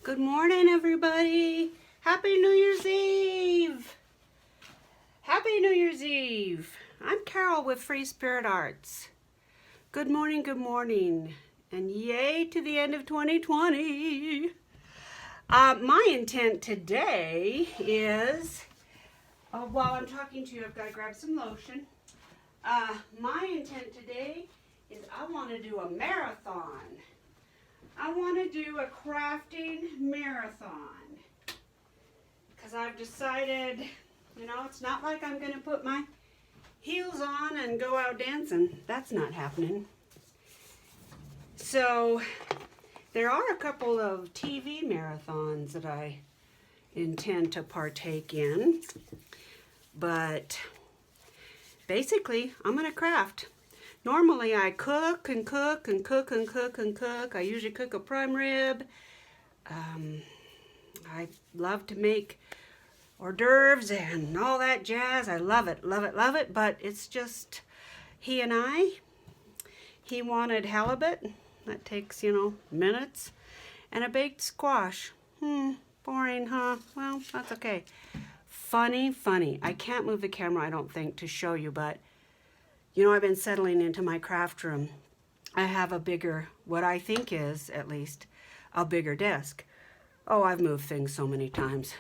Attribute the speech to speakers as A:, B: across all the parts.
A: Good morning, everybody. Happy New Year's Eve. Happy New Year's Eve. I'm Carol with Free Spirit Arts. Good morning, and yay to the end of 2020. My intent today is, while I'm talking to you, I've got to grab some lotion. My intent today is I want to do a marathon. I want to do a crafting marathon because I've decided, it's not like I'm going to put my heels on and go out dancing. That's not happening. So there are a couple of TV marathons that I intend to partake in, but basically I'm going to craft. Normally I cook and cook and cook and cook and cook. I usually cook a prime rib. I love to make hors d'oeuvres and all that jazz. I love it, love it, love it. But it's just he wanted halibut. That takes, minutes. And a baked squash. Boring, huh? Well, that's okay. Funny. I can't move the camera, I don't think, to show you, but I've been settling into my craft room. I have a bigger, what I think is, at least, a bigger desk. Oh, I've moved things so many times.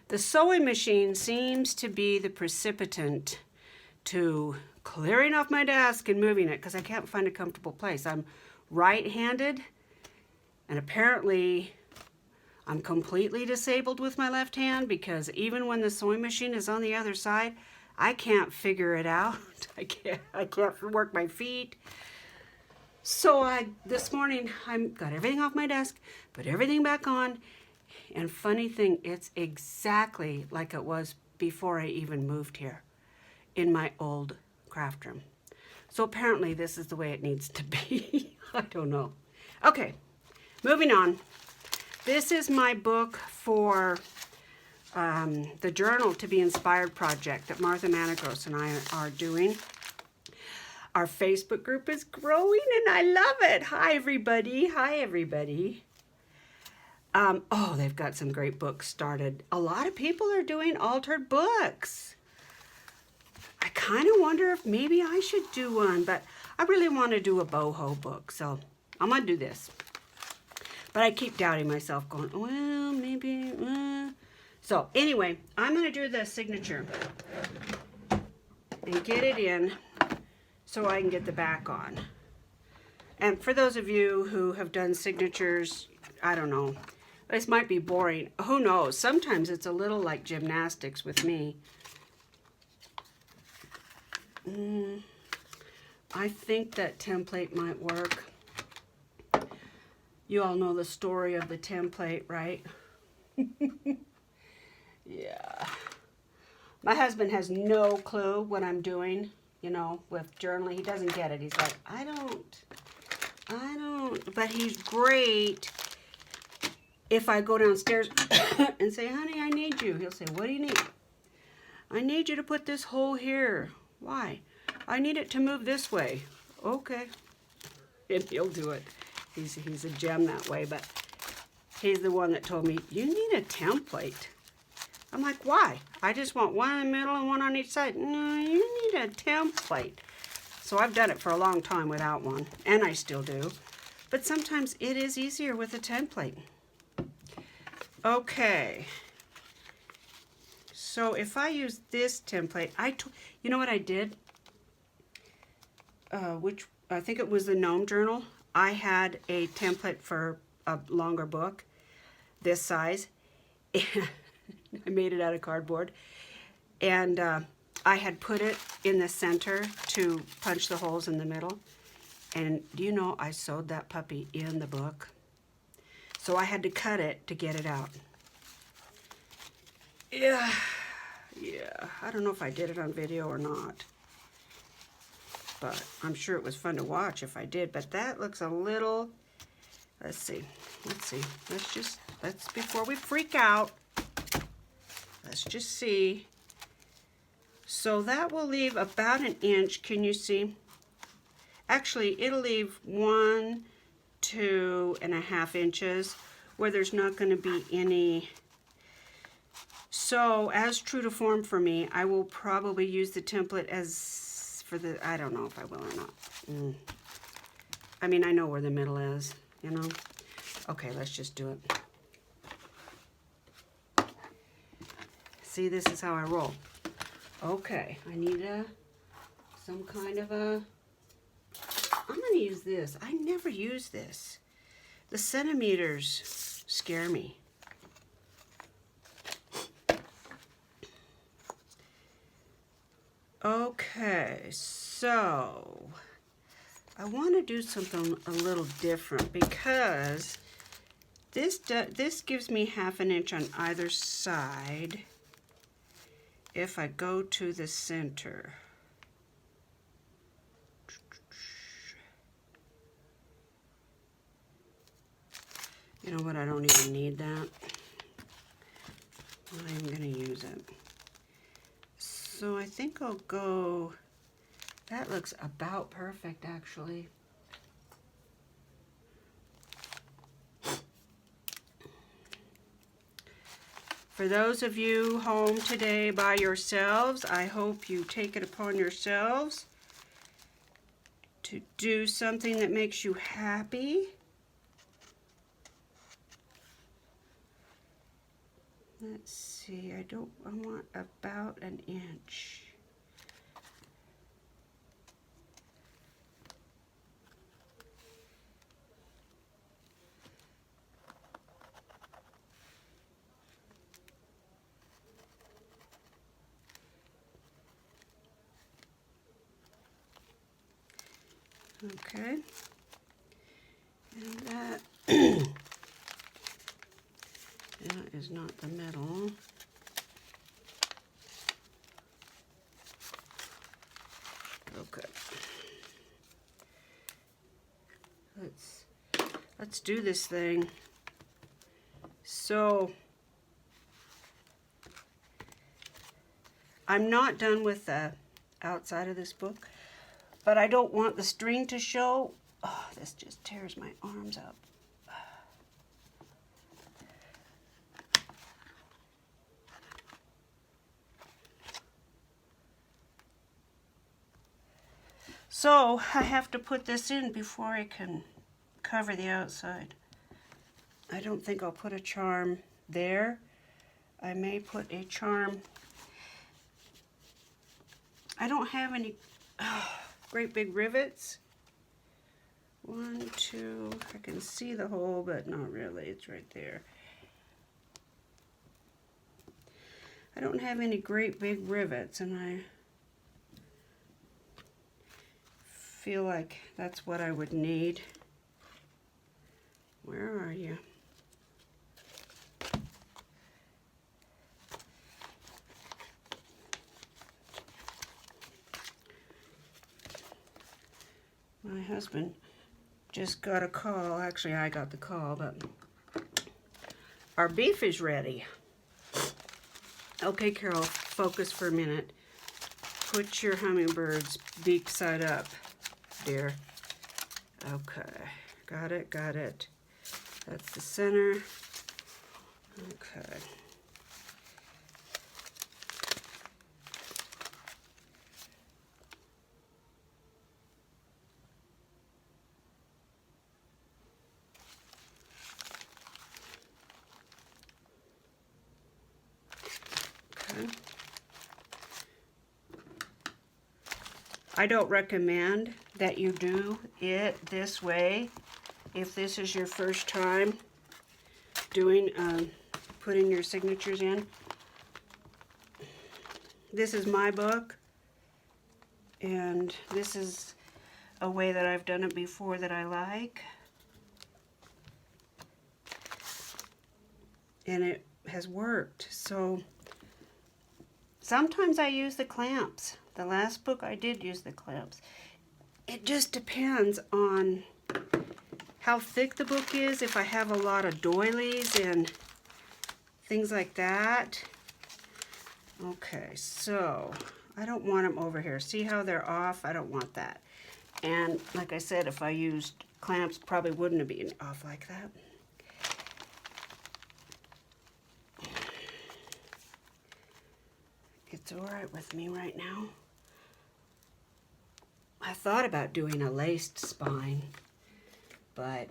A: The sewing machine seems to be the precipitant to clearing off my desk and moving it because I can't find a comfortable place. I'm right-handed, and apparently I'm completely disabled with my left hand because even when the sewing machine is on the other side, I can't figure it out. I can't work my feet. So this morning, I got everything off my desk, put everything back on, and funny thing, it's exactly like it was before I even moved here in my old craft room. So apparently this is the way it needs to be. I don't know. Okay, moving on. This is my book for the Journal to Be Inspired project that Martha Managros and I are doing. Our Facebook group is growing and I love it. Hi, everybody. They've got some great books started. A lot of people are doing altered books. I kind of wonder if maybe I should do one, but I really want to do a boho book, so I'm going to do this. But I keep doubting myself, going, well, maybe. So anyway, I'm going to do the signature and get it in so I can get the back on. And for those of you who have done signatures, I don't know, this might be boring. Who knows? Sometimes it's a little like gymnastics with me. I think that template might work. You all know the story of the template, right? Yeah. My husband has no clue what I'm doing, with journaling. He doesn't get it. He's like, I don't. But he's great if I go downstairs and say, honey, I need you. He'll say, what do you need? I need you to put this hole here. Why? I need it to move this way. Okay. And he'll do it. He's a gem that way, but he's the one that told me, you need a template. I'm like, why? I just want one in the middle and one on each side. No, you need a template. So I've done it for a long time without one, and I still do. But sometimes it is easier with a template. Okay. So if I use this template, you know what I did? Which I think it was the Gnome Journal. I had a template for a longer book, this size. I made it out of cardboard, and I had put it in the center to punch the holes in the middle, and do you know I sewed that puppy in the book? So I had to cut it to get it out. Yeah, I don't know if I did it on video or not, but I'm sure it was fun to watch if I did, but that looks a little, let's see, let's before we freak out, let's just see. So that will leave about an inch. Can you see? Actually, it'll leave 1, 2.5 inches where there's not going to be any. So, as true to form for me, I will probably use the template as for the, I don't know if I will or not. I mean, I know where the middle is, you know. Okay, let's just do it. See, this is how I roll. Okay, I need some kind of a, I'm going to use this. I never use this. The centimeters scare me. Okay, so I want to do something a little different because this gives me 1/2 inch on either side if I go to the center. You know what, I don't even need that. I'm not even going to use it. So I think I'll go, that looks about perfect actually. For those of you home today by yourselves, I hope you take it upon yourselves to do something that makes you happy. Let's see, I want about 1 inch. Okay, and that, that is not the middle. Okay, let's do this thing. So I'm not done with the outside of this book, but I don't want the string to show. Oh, this just tears my arms up. So I have to put this in before I can cover the outside. I don't think I'll put a charm there. I may put a charm. I don't have any great big rivets. 1, 2, I can see the hole, but not really, it's right there. I don't have any great big rivets, and I feel like that's what I would need. Where are you? My husband just got a call. Actually, I got the call, but our beef is ready. Okay, Carol, focus for a minute. Put your hummingbird's beak side up, dear. Okay, got it, got it. That's the center. Okay. I don't recommend that you do it this way if this is your first time doing putting your signatures in. This is my book, and this is a way that I've done it before that I like, and it has worked. So sometimes I use the clamps. The last book I did use the clamps. It just depends on how thick the book is, if I have a lot of doilies and things like that. Okay, so I don't want them over here. See how they're off? I don't want that. And like I said, if I used clamps, probably wouldn't have been off like that. it's all right with me right now. I thought about doing a laced spine, but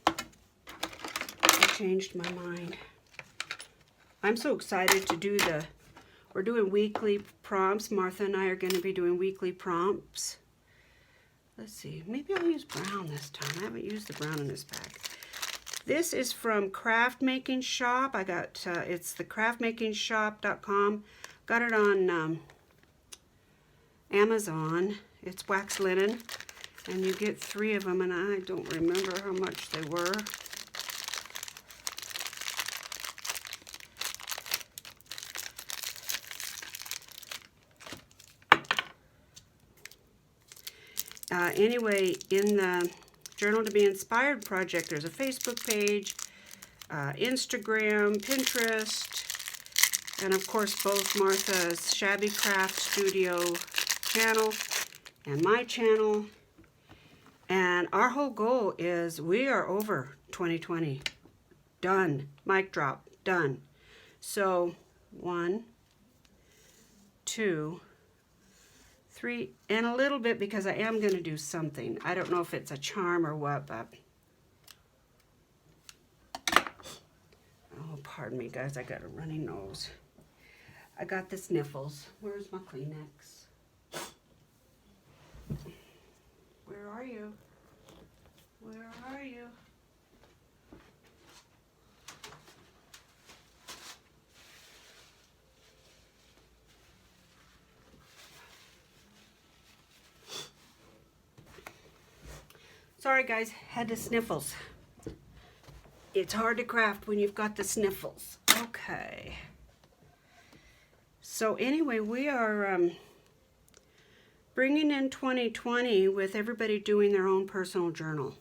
A: I changed my mind. I'm so excited to do we're doing weekly prompts. Martha and I are going to be doing weekly prompts. Let's see, maybe I'll use brown this time. I haven't used the brown in this bag. This is from Craft Making Shop. I got, it's the craftmakingshop.com. Got it on Amazon. It's wax linen, and you get 3 of them, and I don't remember how much they were. Anyway, in the Journal to Be Inspired project, there's a Facebook page, Instagram, Pinterest, and of course both Martha's Shabby Craft Studio channel and my channel. And our whole goal is we are over 2020. Done. Mic drop. Done. So 1, 2, 3, and a little bit, because I am going to do something. I don't know if it's a charm or what, but oh, pardon me, guys. I got a runny nose. I got the sniffles. Where's my Kleenex? Where are you? Where are you? Sorry guys, had the sniffles. It's hard to craft when you've got the sniffles. Okay. So anyway, we are bringing in 2020 with everybody doing their own personal journal.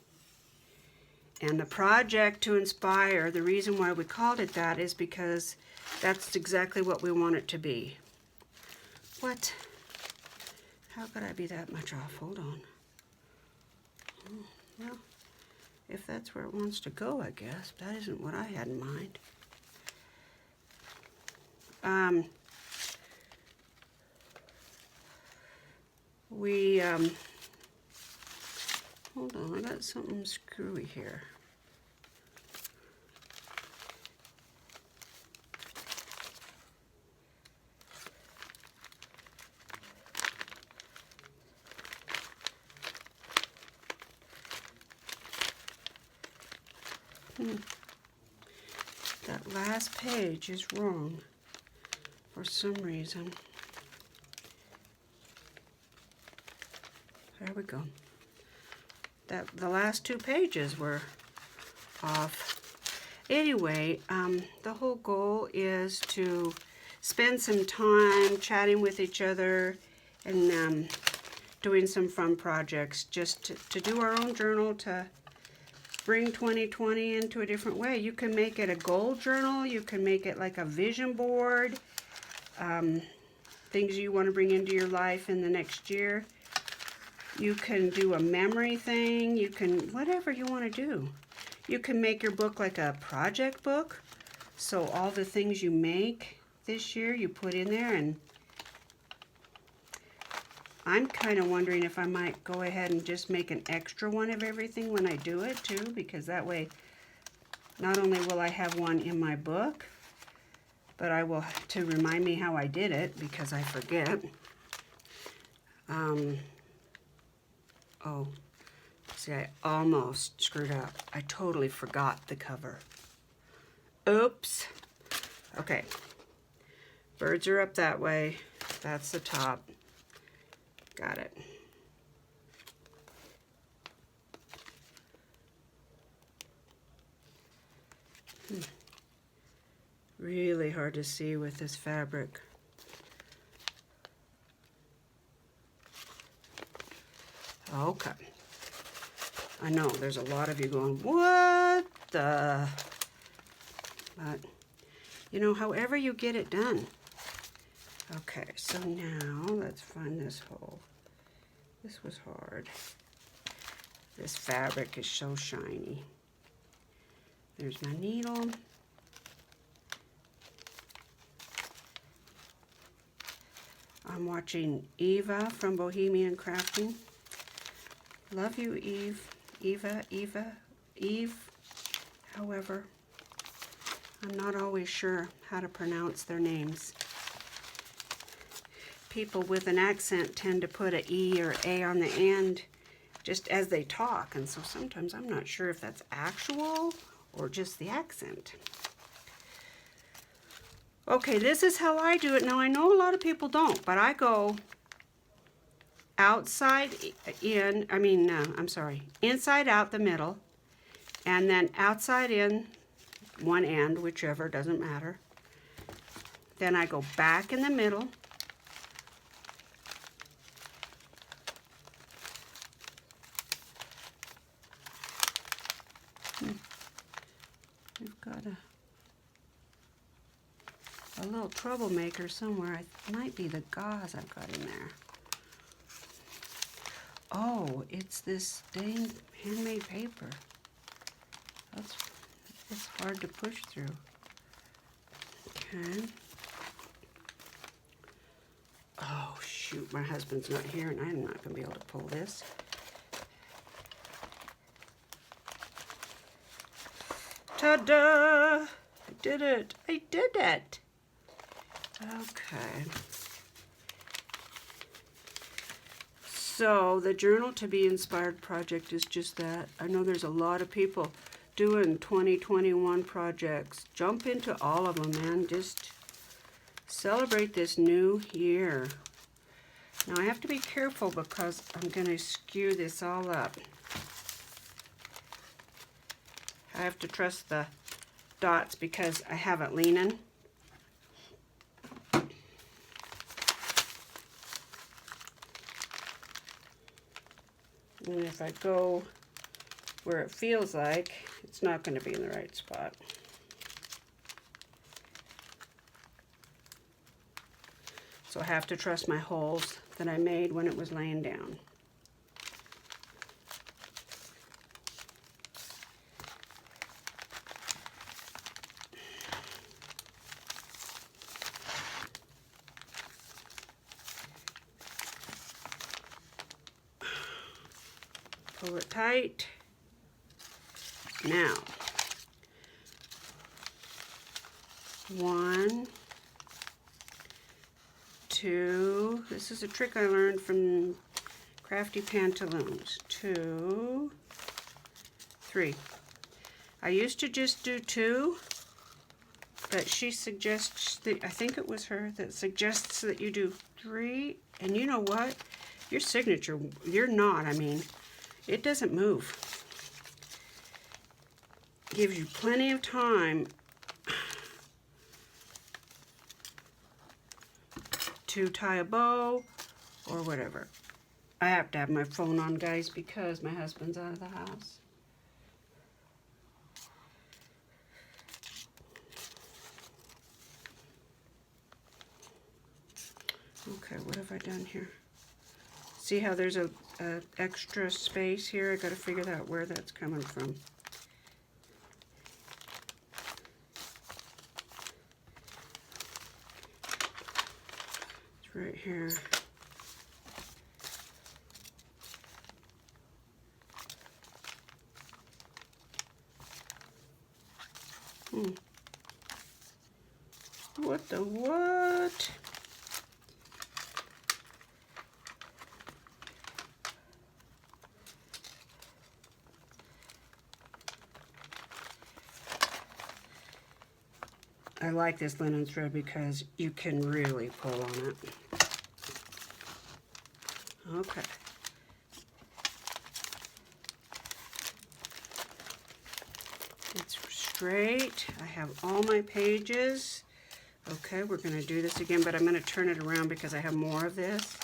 A: And the project to inspire, the reason why we called it that is because that's exactly what we want it to be. What? How could I be that much off? Hold on. Well, if that's where it wants to go, I guess. That isn't what I had in mind. Hold on, I got something screwy here. That last page is wrong for some reason. There we go. The last 2 pages were off. Anyway, the whole goal is to spend some time chatting with each other and doing some fun projects, just to do our own journal, to bring 2020 into a different way. You can make it a goal journal. You can make it like a vision board. Things you want to bring into your life in the next year. You can do a memory thing. You can, whatever you want to do. You can make your book like a project book. So all the things you make this year, you put in there. And I'm kind of wondering if I might go ahead and just make an extra one of everything when I do it too, because that way not only will I have one in my book, but I will, to remind me how I did it, because I forget. Oh, see, I almost screwed up. I totally forgot the cover. Oops. Okay. Birds are up that way. That's the top. Got it. Really hard to see with this fabric. Okay. I know there's a lot of you going, what the? But, you know, however you get it done. Okay, so now let's find this hole. This was hard. This fabric is so shiny. There's my needle. watching Eva from Bohemian Crafting. Love you, Eve. Eve. However, I'm not always sure how to pronounce their names. People with an accent tend to put a E or A on the end just as they talk, and so sometimes I'm not sure if that's actual or just the accent. Okay, this is how I do it. Now, I know a lot of people don't, but I go outside in, inside out the middle, and then outside in one end, whichever, doesn't matter. Then I go back in the middle. We've got a little troublemaker somewhere. It might be the gauze I've got in there. Oh, it's this dang handmade paper. It's hard to push through. Okay. Oh, shoot, my husband's not here, and I'm not going to be able to pull this. Ta-da! I did it! I did it! Okay. So, the Journal to Be Inspired project is just that. I know there's a lot of people doing 2021 projects. Jump into all of them, man. Just celebrate this new year. Now, I have to be careful because I'm going to skew this all up. I have to trust the dots because I have it leaning. And if I go where it feels like, it's not going to be in the right spot. So I have to trust my holes that I made when it was laying down. Pull it tight. Now, 1, 2, this is a trick I learned from Crafty Pantaloons. 2, 3. I used to just do 2, but she suggests that, I think it was her that suggests that you do 3, and you know what? Your signature, your knot, it doesn't move. Gives you plenty of time to tie a bow or whatever. I have to have my phone on, guys, because my husband's out of the house. Okay, what have I done here? See how there's a extra space here? I got to figure out where that's coming from. It's right here. What the what? I like this linen thread because you can really pull on it. Okay. It's straight. I have all my pages. Okay, we're going to do this again, but I'm going to turn it around because I have more of this.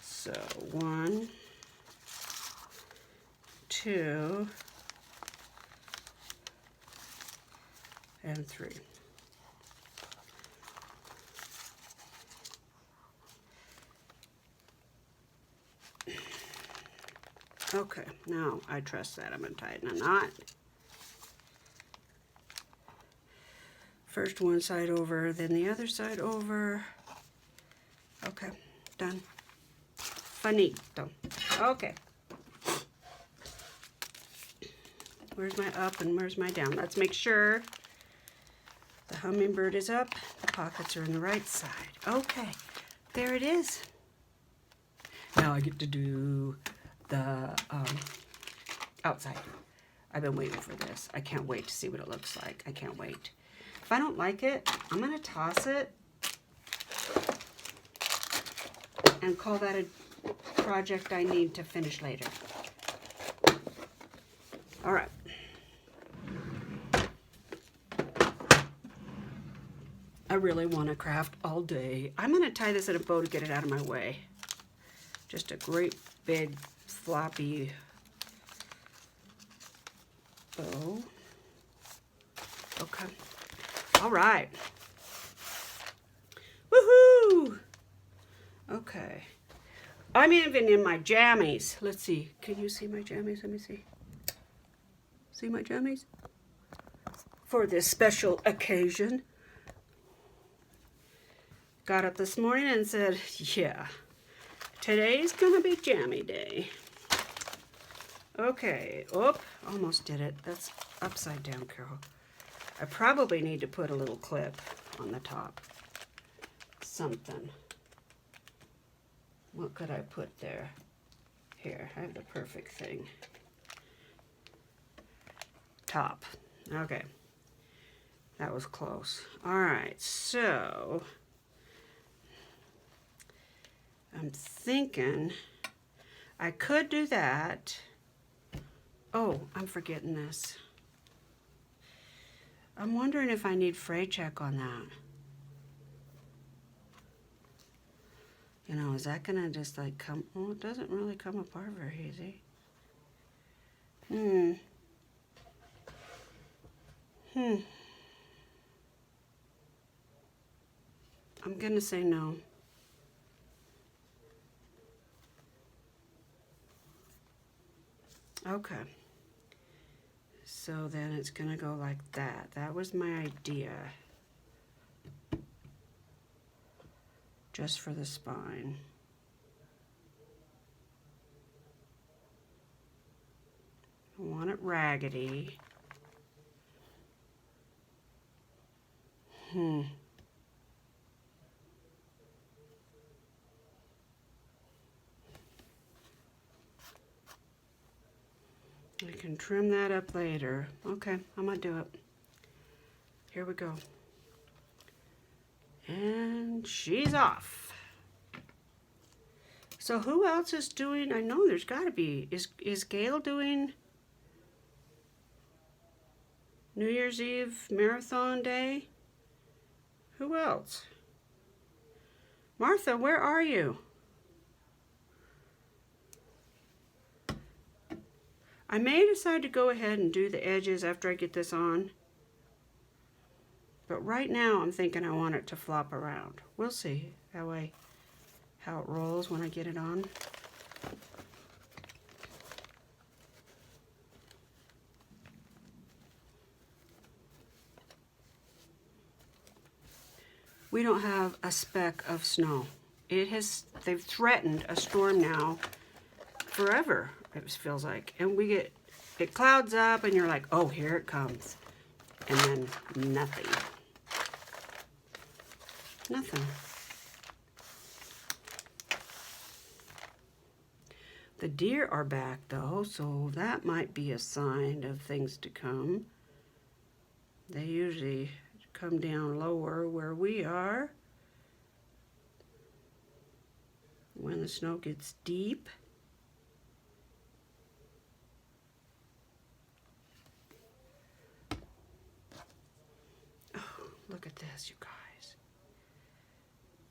A: So 1, 2, and 3. Okay, now I trust that. I'm going to tie it in a knot. First one side over, then the other side over. Okay, done. Finito. Okay. Where's my up and where's my down? Let's make sure the hummingbird is up. The pockets are in the right side. Okay, there it is. Now I get to do the outside. I've been waiting for this. I can't wait to see what it looks like. I can't wait. If I don't like it, I'm going to toss it and call that a project I need to finish later. All right. I really want to craft all day. I'm going to tie this in a bow to get it out of my way. Just a great big floppy bow. Okay. All right. Woohoo! Okay. I'm even in my jammies. Let's see. Can you see my jammies? Let me see. See my jammies? For this special occasion. Got up this morning and said, yeah, today's gonna be jammy day. Okay, oh, almost did it. That's upside down, Carol. I probably need to put a little clip on the top. Something. What could I put there? Here, I have the perfect thing. Top. Okay. That was close. All right, so I'm thinking I could do that. Oh, I'm forgetting this. I'm wondering if I need fray check on that. You know, is that gonna just like come? Oh, it doesn't really come apart very easy. I'm gonna say no. Okay. So then it's gonna go like that. That was my idea. Just for the spine. I want it raggedy. I can trim that up later. Okay, I'm gonna do it. Here we go. And she's off. So who else is doing? I know there's got to be. Is Gail doing New Year's Eve marathon day? Who else? Martha, where are you? I may decide to go ahead and do the edges after I get this on. But right now I'm thinking I want it to flop around. We'll see how it rolls when I get it on. We don't have a speck of snow. They've threatened a storm now forever, it feels like. And it clouds up and you're like, oh, here it comes. And then nothing. Nothing. The deer are back though, so that might be a sign of things to come. They usually come down lower where we are when the snow gets deep. Oh, look at this, you guys.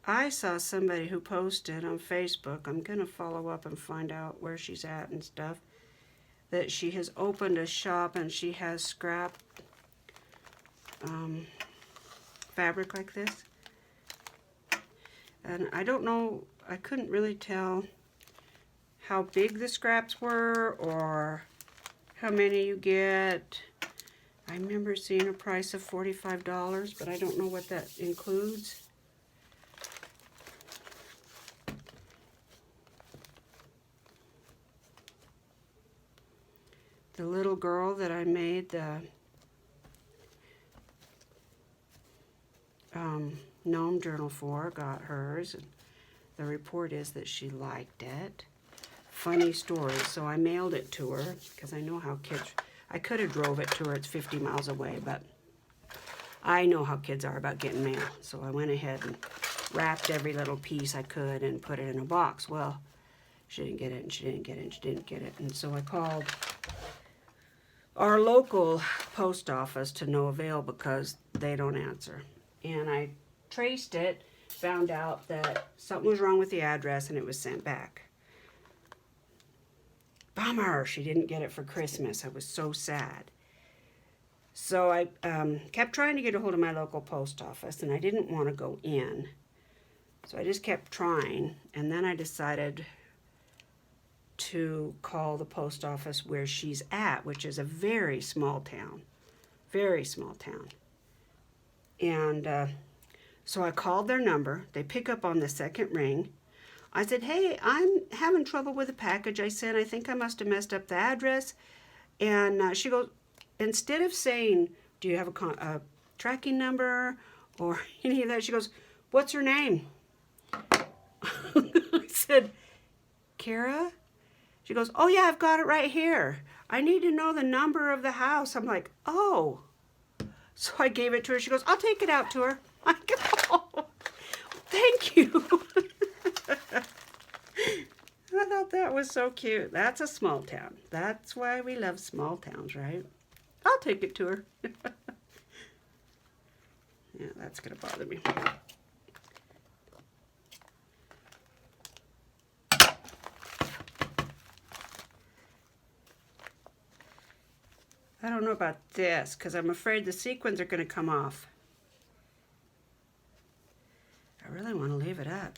A: I saw somebody who posted on Facebook, I'm going to follow up and find out where she's at and stuff, that she has opened a shop and she has scrap fabric like this. And I don't know, I couldn't really tell how big the scraps were or how many you get. I remember seeing a price of $45, but I don't know what that includes. the little girl that I made the gnome journal for got hers. And the report is that she liked it. Funny story. So I mailed it to her because I know how kids, I could have drove it to her. It's 50 miles away, but I know how kids are about getting mail. So I went ahead and wrapped every little piece I could and put it in a box. Well, she didn't get it, and she didn't get it, and she didn't get it. And so I called our local post office to no avail because they don't answer. And I traced it, found out that something was wrong with the address, and it was sent back. Bummer, she didn't get it for Christmas. I was so sad. So I kept trying to get a hold of my local post office, and I didn't want to go in. So I just kept trying, and then I decided to call the post office where she's at, which is a very small town. Very small town. And so I called their number. They pick up on the second ring. I said, hey, I'm having trouble with a package I sent. I think I must have messed up the address. And she goes, instead of saying, do you have a tracking number or any of that, she goes, what's her name? I said, Kara? She goes, oh yeah, I've got it right here. I need to know the number of the house. I'm like, oh. So I gave it to her. She goes, I'll take it out to her. I go, oh, thank you. I thought that was so cute. That's a small town. That's why we love small towns, right? I'll take it to her. Yeah, that's going to bother me. I don't know about this because I'm afraid the sequins are going to come off. I really want to leave it up.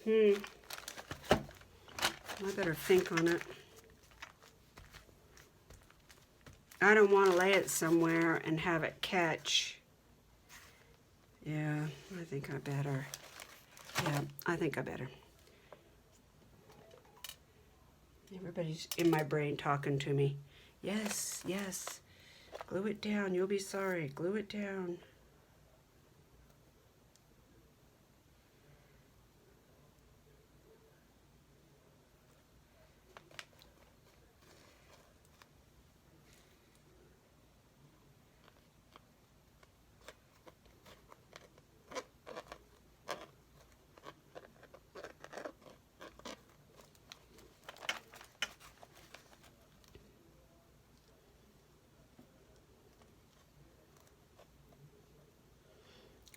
A: I better think on it. I don't want to lay it somewhere and have it catch. Yeah, I think I better. Yeah, I think I better. Everybody's in my brain talking to me. Yes, yes. Glue it down. You'll be sorry. Glue it down.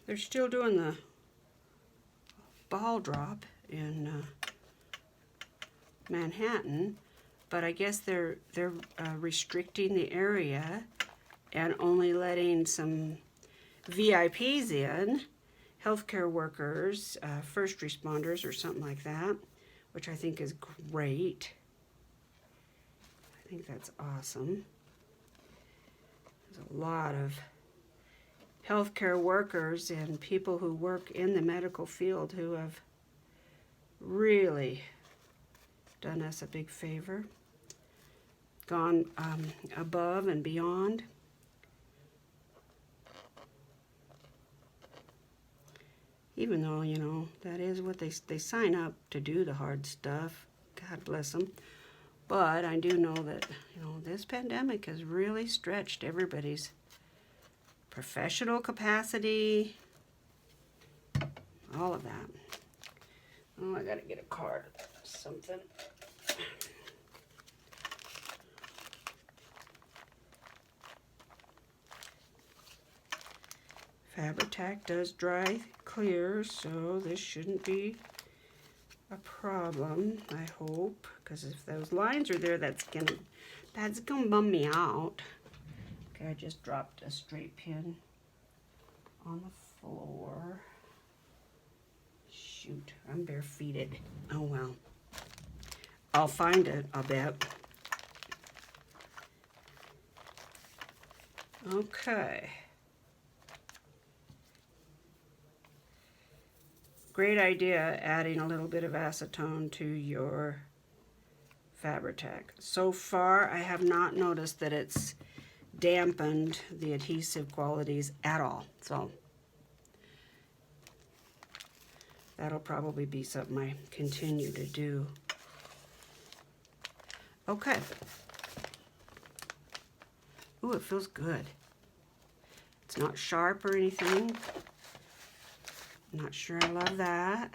A: They're still doing the ball drop in Manhattan, but I guess they're restricting the area and only letting some VIPs in, healthcare workers, first responders or something like that, which I think is great. I think that's awesome. There's a lot of healthcare workers and people who work in the medical field who have really done us a big favor, gone above and beyond. Even though, you know, that is what they sign up to do, the hard stuff. God bless them. But I do know that, you know, this pandemic has really stretched everybody's professional capacity, all of that. Oh, I gotta get a card or something. Fabri-Tac does dry clear, so this shouldn't be a problem, I hope, because if those lines are there, that's gonna bum me out. Okay, I just dropped a straight pin on the floor. Shoot, I'm bare-feeted. Oh well. I'll find it, I'll bet. Okay. Great idea, adding a little bit of acetone to your Fabri-Tac. So far, I have not noticed that it's dampened the adhesive qualities at all. So that'll probably be something I continue to do. Okay. Ooh, it feels good. It's not sharp or anything. I'm not sure I love that.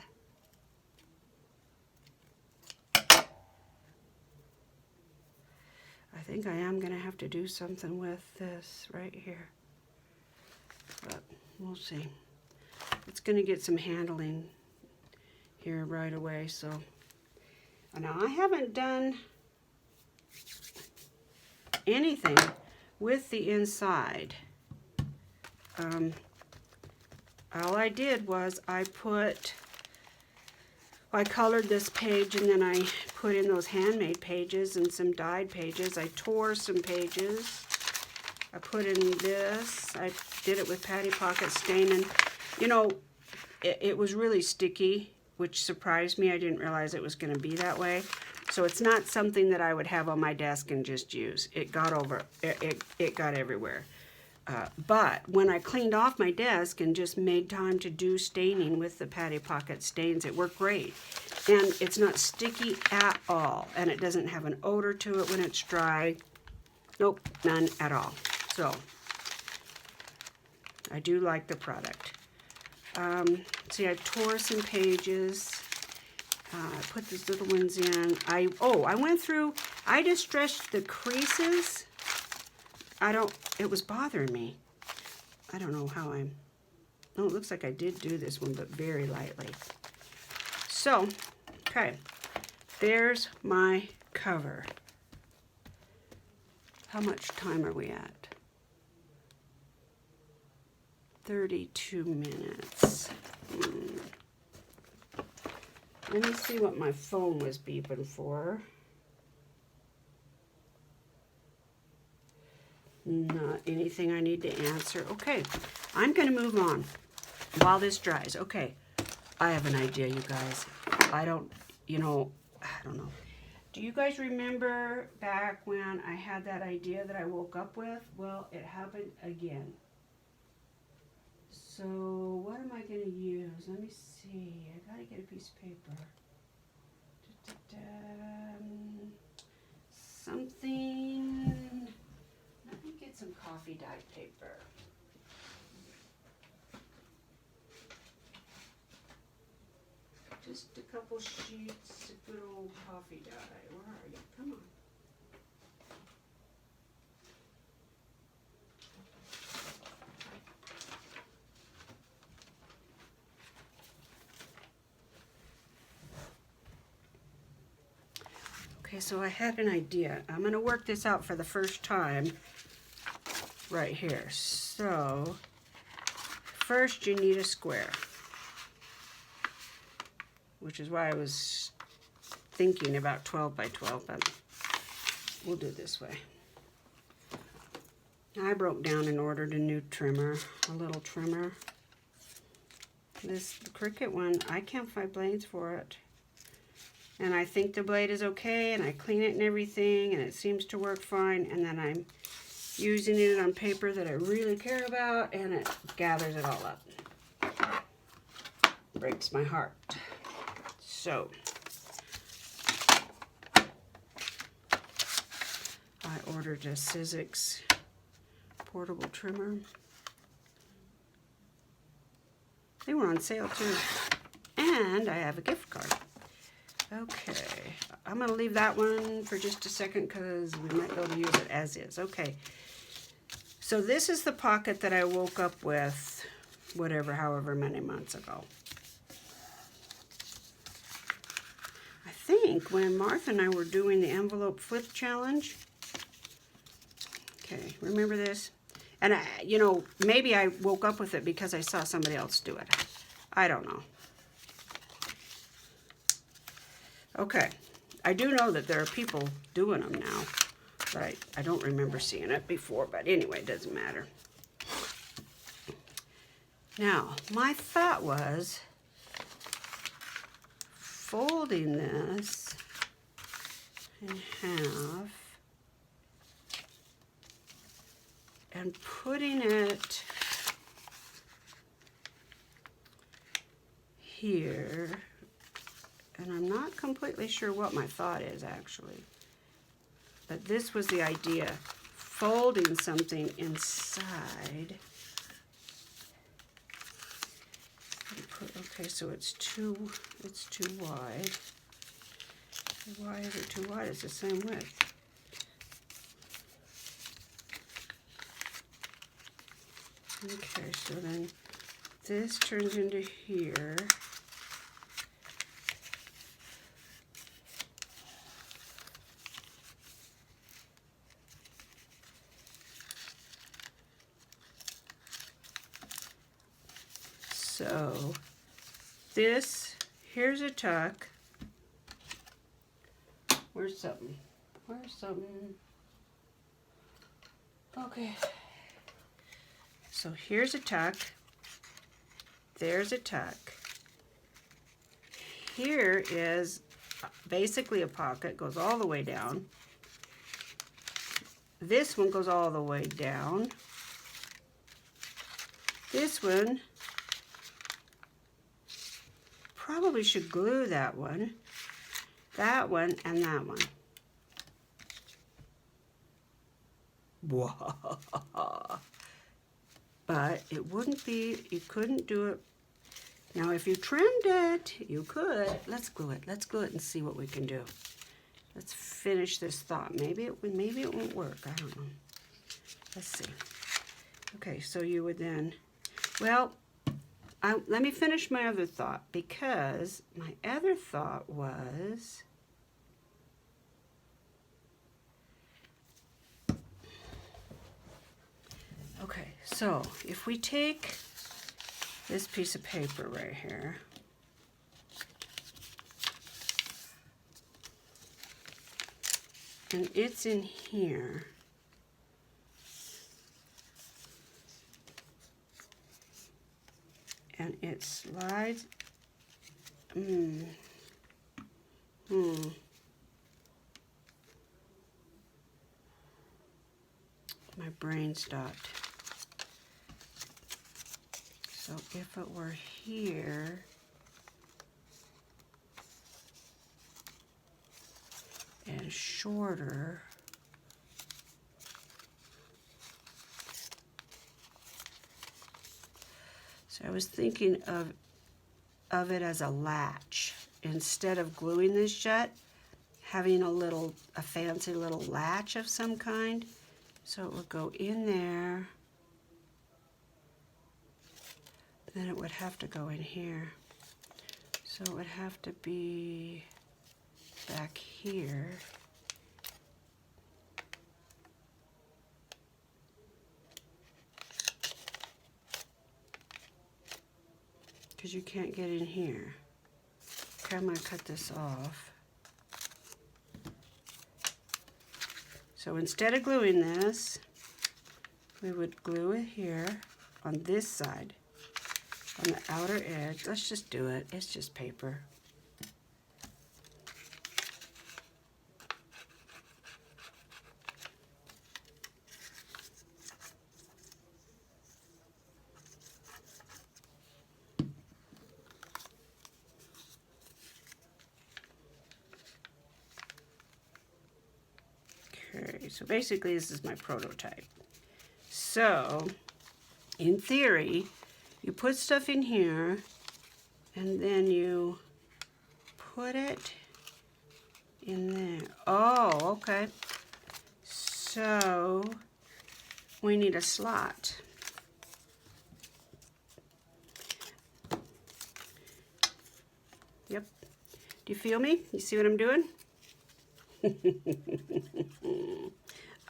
A: I think I am going to have to do something with this right here. But we'll see. It's going to get some handling here right away. So now I haven't done anything with the inside. All I did was I colored this page, and then I put in those handmade pages and some dyed pages. I tore some pages. I put in this. I did it with Patty Pocket stain, and you know, it was really sticky, which surprised me. I didn't realize it was going to be that way. So it's not something that I would have on my desk and just use. It got everywhere. But when I cleaned off my desk and just made time to do staining with the Patty Pocket stains, it worked great. And it's not sticky at all. And it doesn't have an odor to it when it's dry. Nope, none at all. So, I do like the product. See, I tore some pages. I put these little ones in. I went through, I distressed the creases. It was bothering me. I don't know how it looks like I did do this one, but very lightly. So, okay, there's my cover. How much time are we at? 32 minutes. Let me see what my phone was beeping for. Not anything I need to answer. Okay, I'm going to move on while this dries. Okay, I have an idea, you guys. I don't know. Do you guys remember back when I had that idea that I woke up with? Well, it happened again. So what am I going to use? Let me see. I got to get a piece of paper. Something. Let me get some coffee dyed paper. Just a couple sheets of good old coffee dye. Where are you? Come on. Okay, so I had an idea. I'm going to work this out for the first time right here. So, first you need a square, which is why I was thinking about 12 by 12, but we'll do it this way. I broke down and ordered a new trimmer, a little trimmer. This Cricut one, I can't find blades for it. And I think the blade is okay, and I clean it and everything, and it seems to work fine, and then I'm using it on paper that I really care about, and it gathers it all up. Breaks my heart. So, I ordered a Sizzix portable trimmer. They were on sale too. And I have a gift card. Okay, I'm going to leave that one for just a second because we might be able to use it as is. Okay, so this is the pocket that I woke up with however many months ago. I think when Martha and I were doing the envelope flip challenge. Okay, remember this? And maybe I woke up with it because I saw somebody else do it. I don't know. Okay, I do know that there are people doing them now, but I don't remember seeing it before, but anyway, it doesn't matter. Now, my thought was folding this in half and putting it here. And I'm not completely sure what my thought is actually, but this was the idea, folding something inside. Okay, so it's too wide. Why is it too wide? It's the same width. Okay, so then this turns into here. So this, here's a tuck. Where's something? Where's something? Okay. So here's a tuck. There's a tuck. Here is basically a pocket, goes all the way down. This one goes all the way down. This one, probably should glue that one, and that one. Whoa. But it wouldn't be, you couldn't do it. Now if you trimmed it, you could. Let's glue it and see what we can do. Let's finish this thought. Maybe it won't work, I don't know. Let's see. Okay, so you would then, well, let me finish my other thought, because my other thought was, okay, so if we take this piece of paper right here, and it's in here, and it slides, my brain stopped. So if it were here, and shorter, so I was thinking of it as a latch. Instead of gluing this shut, having a fancy little latch of some kind. So it would go in there, then it would have to go in here. So it would have to be back here. Because you can't get in here. Okay, I'm going to cut this off. So instead of gluing this, we would glue it here on this side, on the outer edge. Let's just do it. It's just paper. Okay, so basically this is my prototype. So, in theory, you put stuff in here, and then you put it in there. Oh, okay. So, we need a slot. Yep. Do you feel me? You see what I'm doing?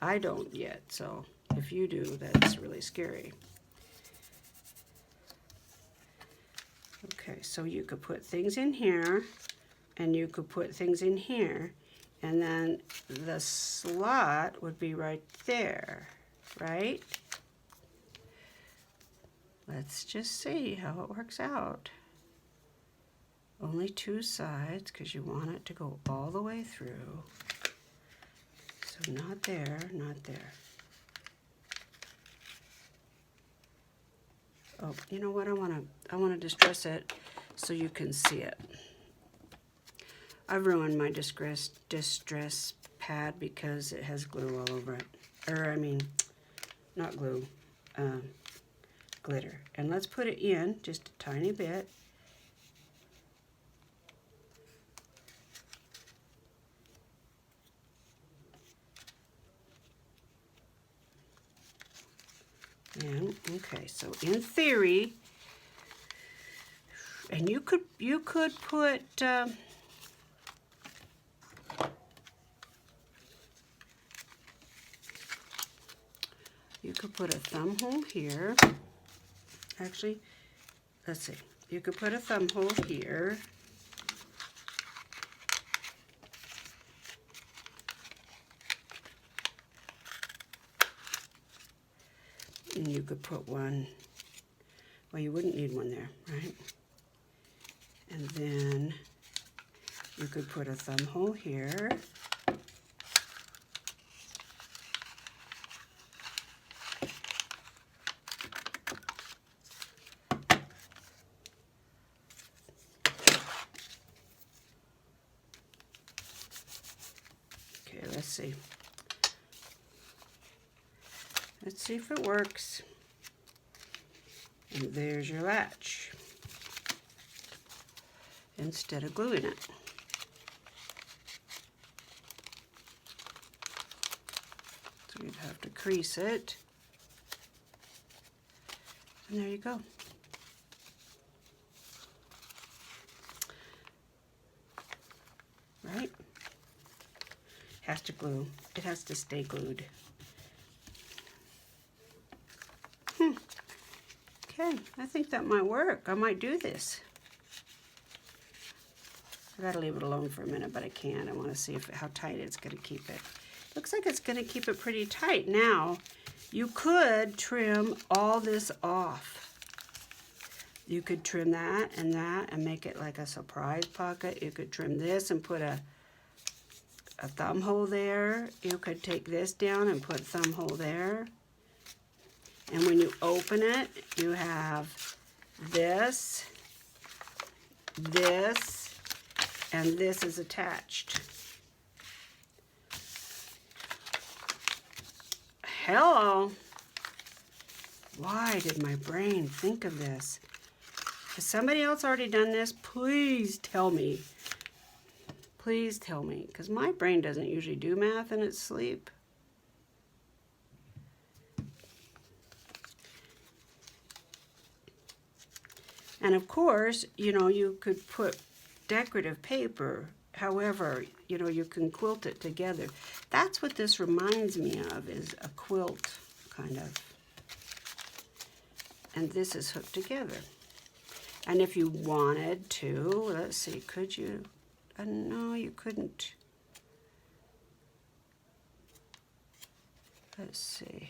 A: I don't yet, so if you do, that's really scary. Okay, so you could put things in here, and you could put things in here, and then the slot would be right there, right? Let's just see how it works out. Only two sides, because you want it to go all the way through. So not there, not there. Oh, you know what? I want to distress it so you can see it. I've ruined my distress pad because it has glue all over it. Or I mean, not glue, glitter. And let's put it in just a tiny bit. And okay, so in theory, and you could put you could put a thumb hole here. Actually, let's see. You could put a thumb hole here. And you could put one, well, you wouldn't need one there, right? And then you could put a thumb hole here. Okay, let's see. Let's see if it works. And there's your latch. Instead of gluing it. So you'd have to crease it. And there you go. Right? Has to glue. It has to stay glued. Okay, I think that might work. I might do this. I gotta leave it alone for a minute, but I can't. I want to see how tight it's gonna keep it. Looks like it's gonna keep it pretty tight. Now, you could trim all this off. You could trim that and make it like a surprise pocket. You could trim this and put a thumb hole there. You could take this down and put a thumb hole there. And when you open it, you have this, this, and this is attached. Hello. Why did my brain think of this? Has somebody else already done this? Please tell me. Please tell me, because my brain doesn't usually do math in its sleep. And of course, you know, you could put decorative paper. However, you know, you can quilt it together. That's what this reminds me of, is a quilt, kind of. And this is hooked together. And if you wanted to, let's see, could you? No, you couldn't. Let's see.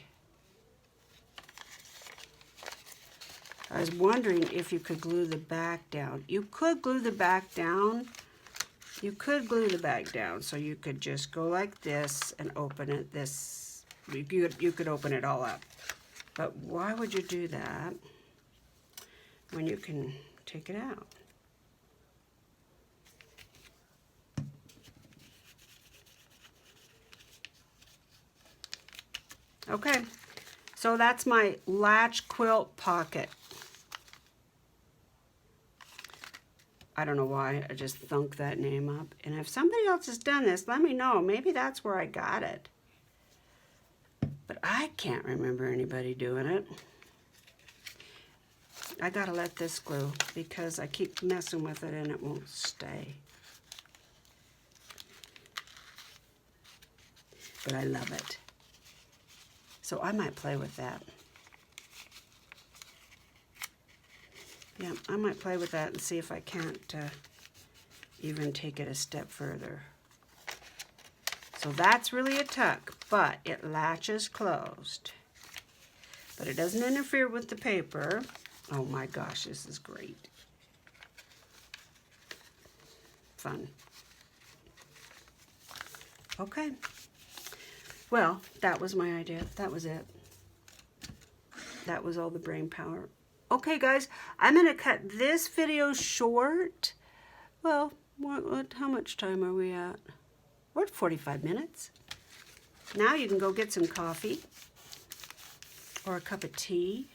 A: I was wondering if you could glue the back down. You could glue the back down. You could glue the back down, so you could just go like this and open it. This, you could open it all up. But why would you do that when you can take it out? Okay, so that's my latch quilt pocket. I don't know why, I just thunked that name up. And if somebody else has done this, let me know. Maybe that's where I got it. But I can't remember anybody doing it. I gotta let this glue because I keep messing with it and it won't stay. But I love it. So I might play with that. Yeah, I might play with that and see if I can't even take it a step further. So that's really a tuck, but it latches closed. But it doesn't interfere with the paper. Oh my gosh, this is great. Fun. Okay. Well, that was my idea. That was it. That was all the brain power. Okay, guys, I'm going to cut this video short. Well, how much time are we at? We're at 45 minutes. Now you can go get some coffee or a cup of tea